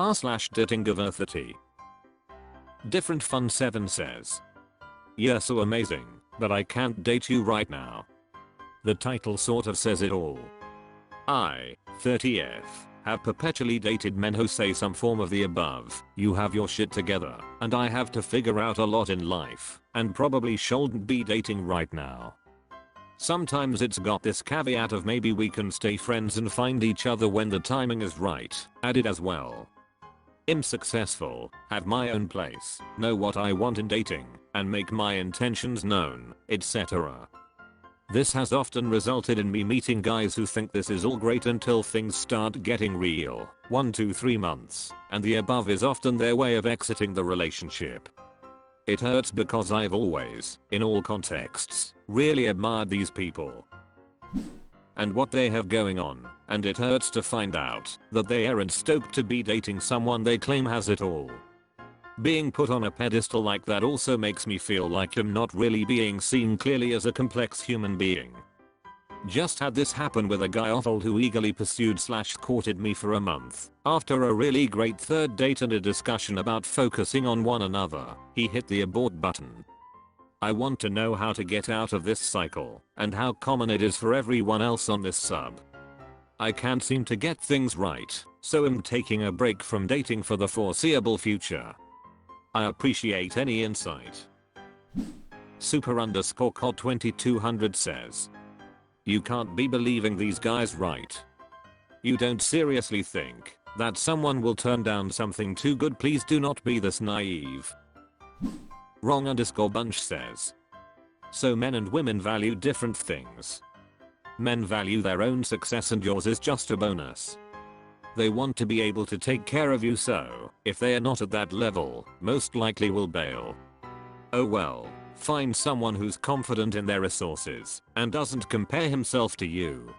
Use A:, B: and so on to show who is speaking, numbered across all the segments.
A: r/datingoverthirty. Different Fun 7 says, "You're so amazing, but I can't date you right now." The title sort of says it all. I, 30F, have perpetually dated men who say some form of the above. You have your shit together, and I have to figure out a lot in life, and probably shouldn't be dating right now. Sometimes it's got this caveat of maybe we can stay friends and find each other when the timing is right, added as well. I'm successful, have my own place, know what I want in dating, and make my intentions known, etc. This has often resulted in me meeting guys who think this is all great until things start getting real, 1 to 3 months, and the above is often their way of exiting the relationship. It hurts because I've always, in all contexts, really admired these people and what they have going on, and it hurts to find out that they aren't stoked to be dating someone they claim has it all. Being put on a pedestal like that also makes me feel like I'm not really being seen clearly as a complex human being. Just had this happen with a guy old who eagerly pursued/courted me for a month. After a really great third date and a discussion about focusing on one another, he hit the abort button. I want to know how to get out of this cycle, and how common it is for everyone else on this sub. I can't seem to get things right, so I'm taking a break from dating for the foreseeable future. I appreciate any insight. Super_cod 2200 says, "You can't be believing these guys, right? You don't seriously think that someone will turn down something too good? Please do not be this naive." Wrong_bunch says, "So men and women value different things. Men value their own success and yours is just a bonus. They want to be able to take care of you, so if they are not at that level, most likely will bail. Oh well, find someone who's confident in their resources and doesn't compare himself to you.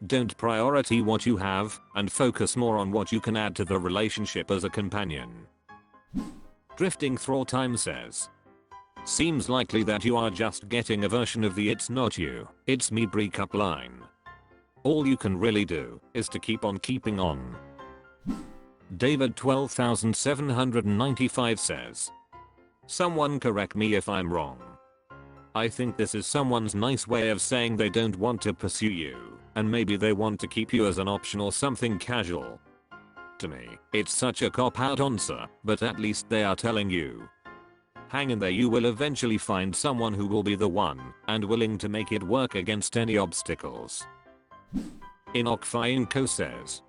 A: Don't priority what you have and focus more on what you can add to the relationship as a companion." Drifting Through Time says, "Seems likely that you are just getting a version of the 'it's not you, it's me' breakup line. All you can really do is to keep on keeping on." David 12795 says, "Someone correct me if I'm wrong. I think this is someone's nice way of saying they don't want to pursue you, and maybe they want to keep you as an option or something casual. To me, it's such a cop-out answer, but at least they are telling you, hang in there, you will eventually find someone who will be the one and willing to make it work against any obstacles." Inokfyinko says,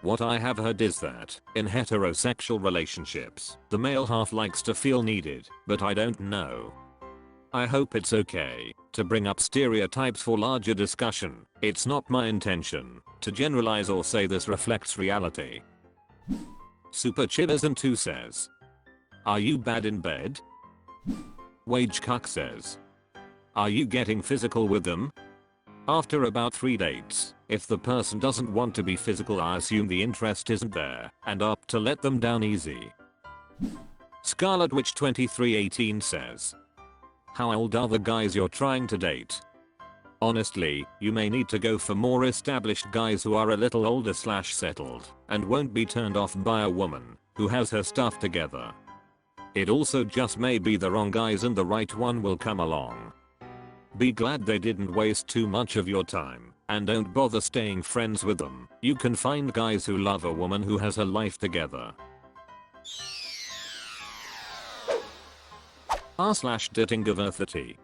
A: "What I have heard is that in heterosexual relationships, the male half likes to feel needed, but I don't know. I hope it's okay to bring up stereotypes for larger discussion. It's not my intention to generalize or say this reflects reality." Super Chivison 2 says, "Are you bad in bed?" Wage Cuck says, "Are you getting physical with them?" After about 3 dates, if the person doesn't want to be physical, I assume the interest isn't there and opt to let them down easy. Scarlet Witch 2318 says, "How old are the guys you're trying to date?" Honestly, you may need to go for more established guys who are a little older/settled and won't be turned off by a woman who has her stuff together. It also just may be the wrong guys and the right one will come along. Be glad they didn't waste too much of your time, and don't bother staying friends with them. You can find guys who love a woman who has her life together. r/datingoverthirty.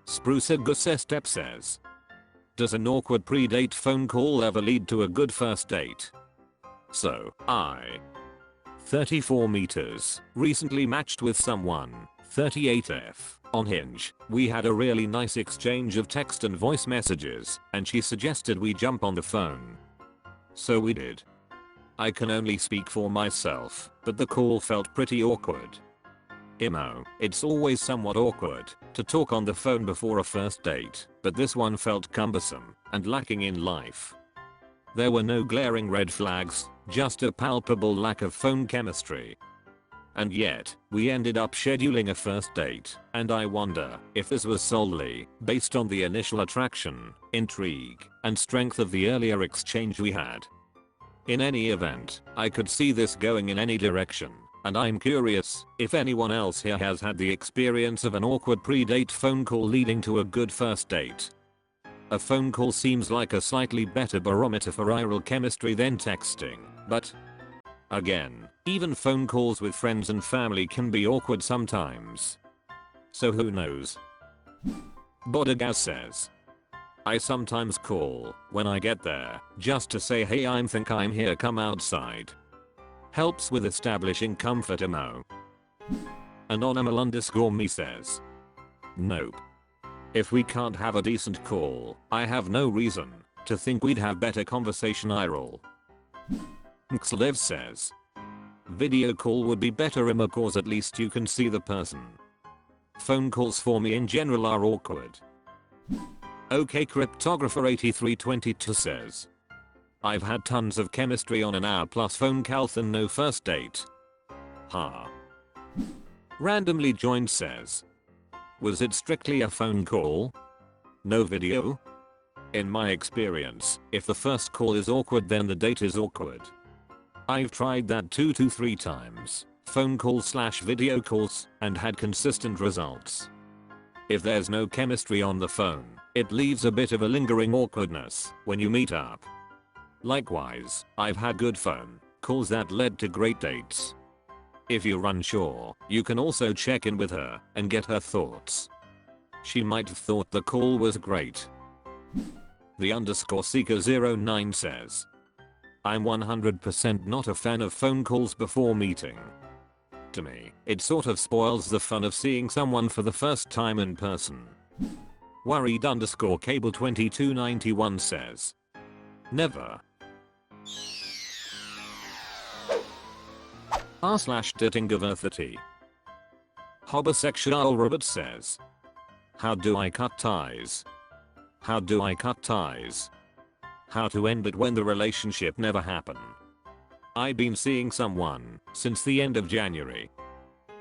A: Sprucer Gussestep says, "Does an awkward pre-date phone call ever lead to a good first date?" So, I, 34 meters, recently matched with someone, 38F, on Hinge. We had a really nice exchange of text and voice messages, and she suggested we jump on the phone. So we did. I can only speak for myself, but the call felt pretty awkward. It's always somewhat awkward to talk on the phone before a first date, but this one felt cumbersome and lacking in life. There were no glaring red flags, just a palpable lack of phone chemistry. And yet, we ended up scheduling a first date, and I wonder if this was solely based on the initial attraction, intrigue, and strength of the earlier exchange we had. In any event, I could see this going in any direction, and I'm curious if anyone else here has had the experience of an awkward pre-date phone call leading to a good first date. A phone call seems like a slightly better barometer for viral chemistry than texting, but again, even phone calls with friends and family can be awkward sometimes. So who knows? Bodagaz says, I sometimes call when I get there just to say hey think I'm here, come outside. Helps with establishing comfort emo. Anonymal_me says, nope. If we can't have a decent call, I have no reason to think we'd have better conversation. I roll. Xlev says, video call would be better emo cause at least you can see the person. Phone calls for me in general are awkward. OK Cryptographer 8322 says, I've had tons of chemistry on an hour plus phone calls and no first date. Ha. Randomly joined says, was it strictly a phone call? No video? In my experience, if the first call is awkward then the date is awkward. I've tried that 2 to 3 times, phone calls/video calls, and had consistent results. If there's no chemistry on the phone, it leaves a bit of a lingering awkwardness when you meet up. Likewise, I've had good phone calls that led to great dates. If you're unsure, you can also check in with her and get her thoughts. She might have thought the call was great. The_seeker09 says, I'm 100% not a fan of phone calls before meeting. To me, it sort of spoils the fun of seeing someone for the first time in person. Worried_cable2291 says, never. r/datingoverthirty. Homosexual Robert says, how do I cut ties? How do I cut ties? How to end it when the relationship never happened. I've been seeing someone since the end of January.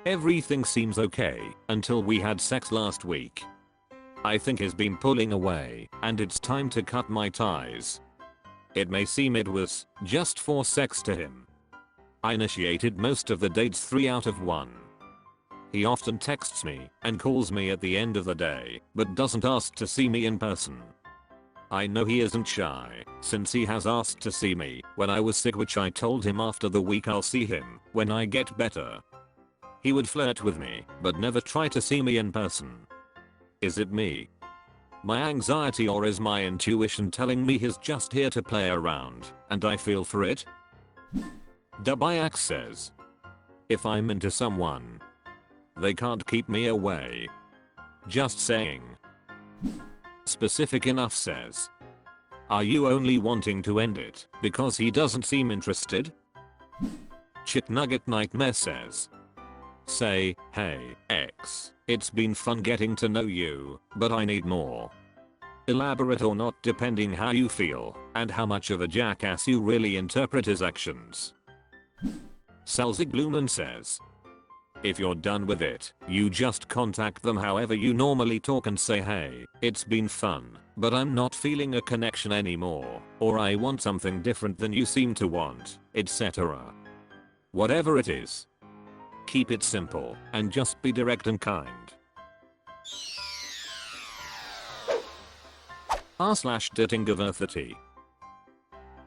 A: Everything seems okay until we had sex last week. I think he's been pulling away and it's time to cut my ties. It may seem it was just for sex to him. I initiated most of the dates 3 out of 1. He often texts me and calls me at the end of the day, but doesn't ask to see me in person. I know he isn't shy, since he has asked to see me when I was sick, which I told him after the week I'll see him when I get better. He would flirt with me, but never try to see me in person. Is it me? My anxiety, or is my intuition telling me he's just here to play around, and I feel for it? Dubayak says, if I'm into someone, they can't keep me away. Just saying. Specific enough says, are you only wanting to end it because he doesn't seem interested? Chick Nugget Nightmare says, say, hey, X, it's been fun getting to know you, but I need more. Elaborate or not depending how you feel and how much of a jackass you really interpret his actions. Salzig Blumen says, if you're done with it, you just contact them however you normally talk and say hey, it's been fun, but I'm not feeling a connection anymore, or I want something different than you seem to want, etc. Whatever it is. Keep it simple and just be direct and kind. r/datingoverthirty.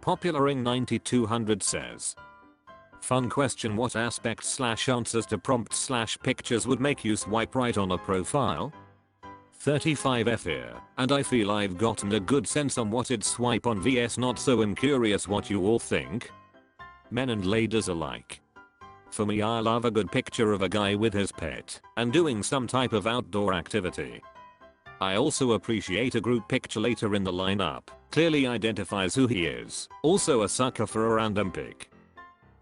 A: Popularing 9200 says, fun question, what aspects/answers to prompts/pictures would make you swipe right on a profile? 35F here, and I feel I've gotten a good sense on what it's swipe on vs not, so I'm curious what you all think. Men and ladies alike. For me, I love a good picture of a guy with his pet and doing some type of outdoor activity. I also appreciate a group picture later in the lineup, clearly identifies who he is, also a sucker for a random pic.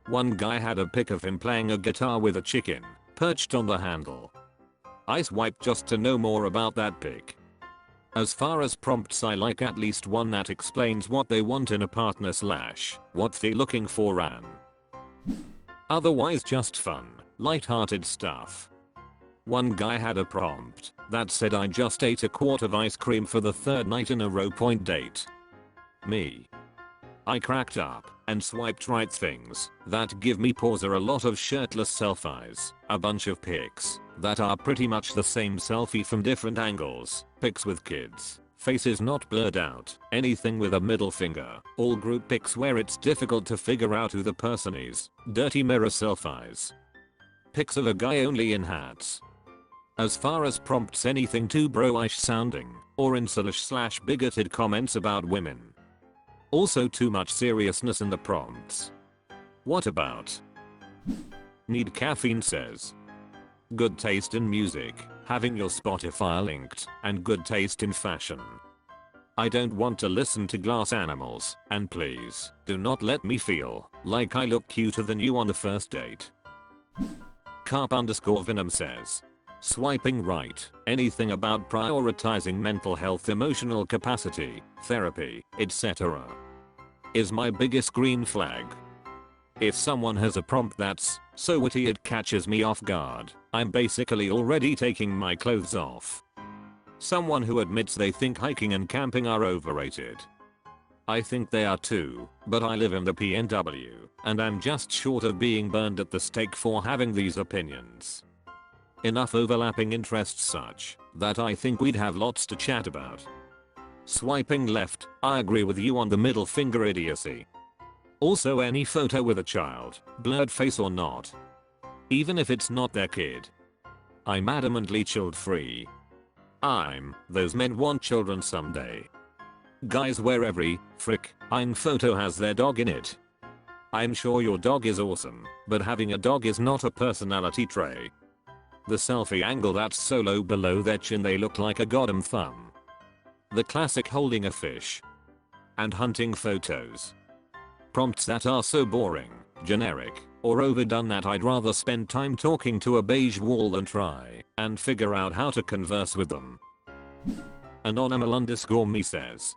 A: One guy had a pic of him playing a guitar with a chicken perched on the handle. I swiped just to know more about that pic. As far as prompts, I like at least one that explains what they want in a partner / what they're looking for, and otherwise just fun, light-hearted stuff. One guy had a prompt that said I just ate a quart of ice cream for the 3rd night in a row. Point date. Me. I cracked up and swiped right things that give me pause are a lot of shirtless selfies, a bunch of pics that are pretty much the same selfie from different angles, pics with kids, faces not blurred out, anything with a middle finger, all group pics where it's difficult to figure out who the person is, dirty mirror selfies, pics of a guy only in hats. As far as prompts, anything too bro-ish sounding, or incelish / bigoted comments about women. Also too much seriousness in the prompts. What about? Need caffeine says. Good taste in music, having your Spotify linked, and good taste in fashion. I don't want to listen to glass animals, and please, do not let me feel like I look cuter than you on the first date. Carp_Venom says. Swiping right, anything about prioritizing mental health, emotional capacity, therapy, etc. is my biggest green flag. If someone has a prompt that's so witty it catches me off guard, I'm basically already taking my clothes off. Someone who admits they think hiking and camping are overrated. I think they are too, but I live in the PNW, and I'm just short of being burned at the stake for having these opinions. Enough overlapping interests such that I think we'd have lots to chat about. Swiping left, I agree with you on the middle finger idiocy. Also any photo with a child, blurred face or not. Even if it's not their kid. I'm adamantly child free. Those men want children someday. Guys where every photo has their dog in it. I'm sure your dog is awesome, but having a dog is not a personality trait. The selfie angle that's so low below their chin they look like a goddamn thumb. The classic holding a fish. And hunting photos. Prompts that are so boring, generic, or overdone that I'd rather spend time talking to a beige wall than try and figure out how to converse with them. Anonymal_me says.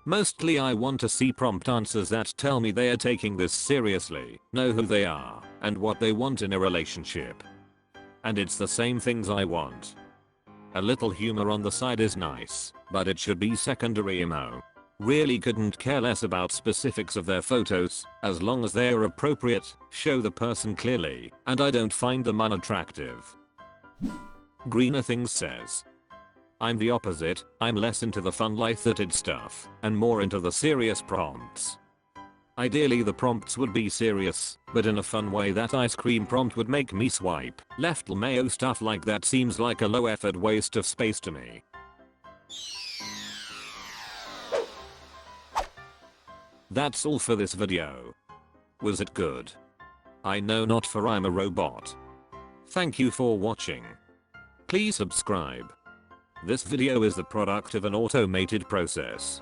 A: Mostly I want to see prompt answers that tell me they are taking this seriously, know who they are, and what they want in a relationship. And it's the same things I want. A little humor on the side is nice, but it should be secondary emo. Really couldn't care less about specifics of their photos, as long as they are appropriate, show the person clearly, and I don't find them unattractive. Greener Things says. I'm the opposite, I'm less into the fun light-hearted stuff, and more into the serious prompts. Ideally the prompts would be serious, but in a fun way. That ice cream prompt would make me swipe left. Mayo stuff like that seems like a low effort waste of space to me. That's all for this video. Was it good? I know not, for I'm a robot. Thank you for watching. Please subscribe. This video is the product of an automated process.